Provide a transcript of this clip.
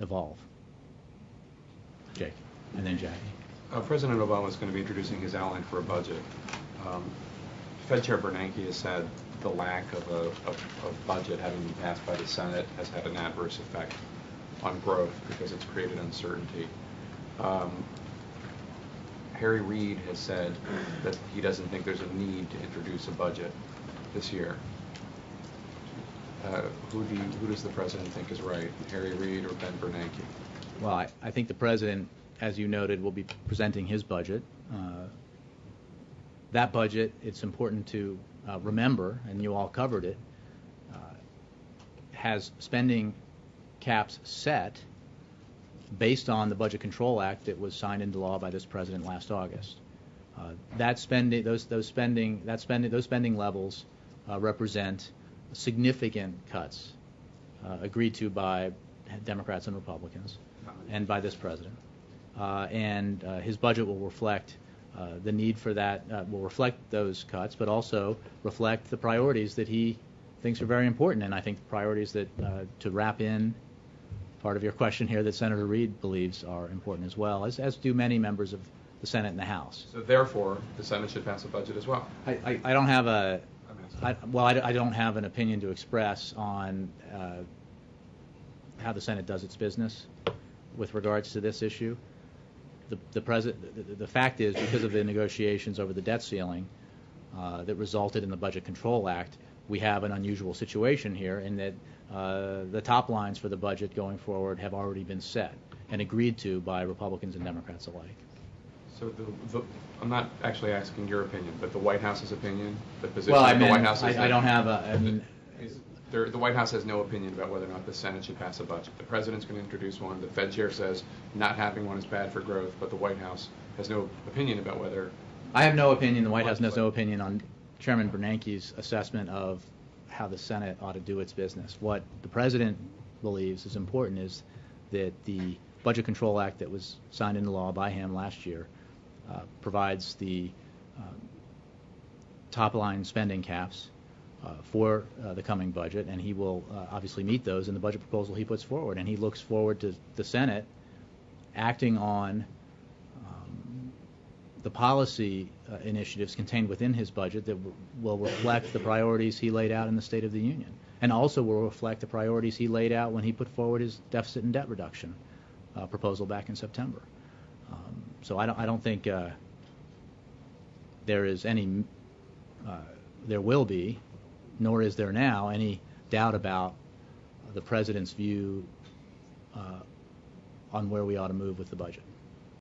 evolve. Jake, and then Jackie. President Obama is going to be introducing his outline for a budget. Fed Chair Bernanke has said the lack of a budget having been passed by the Senate has had an adverse effect on growth because it's created uncertainty. Harry Reid has said that he doesn't think there's a need to introduce a budget this year. Who does the president think is right, Harry Reid or Ben Bernanke? Well, I think the president, as you noted, will be presenting his budget. That budget, it's important to remember, and you all covered it, has spending caps set based on the Budget Control Act that was signed into law by this president last August. Those spending levels represent significant cuts agreed to by Democrats and Republicans and by this president. And his budget will reflect the need for that, will reflect those cuts, but also reflect the priorities that he thinks are very important. And I think priorities that, to wrap in part of your question here, that Senator Reid believes are important as well, as do many members of the Senate and the House. So therefore, the Senate should pass a budget as well. I don't have I don't have an opinion to express on how the Senate does its business with regards to this issue. The fact is, because of the negotiations over the debt ceiling that resulted in the Budget Control Act, we have an unusual situation here in that the top lines for the budget going forward have already been set and agreed to by Republicans and Democrats alike. So I'm not actually asking your opinion, but the White House's opinion, the position well, of the White House. I don't have a. I mean, the White House has no opinion about whether or not the Senate should pass a budget. The president's going to introduce one. The Fed chair says not having one is bad for growth, but the White House has no opinion about whether. I have no opinion. The White House has no opinion on Chairman Bernanke's assessment of how the Senate ought to do its business. What the president believes is important is that the Budget Control Act that was signed into law by him last year provides the top-line spending caps for the coming budget, and he will obviously meet those in the budget proposal he puts forward. And he looks forward to the Senate acting on the policy initiatives contained within his budget that will reflect the priorities he laid out in the State of the Union, and also will reflect the priorities he laid out when he put forward his deficit and debt reduction proposal back in September. So I don't think there is any, there will be, nor is there now, any doubt about the president's view on where we ought to move with the budget.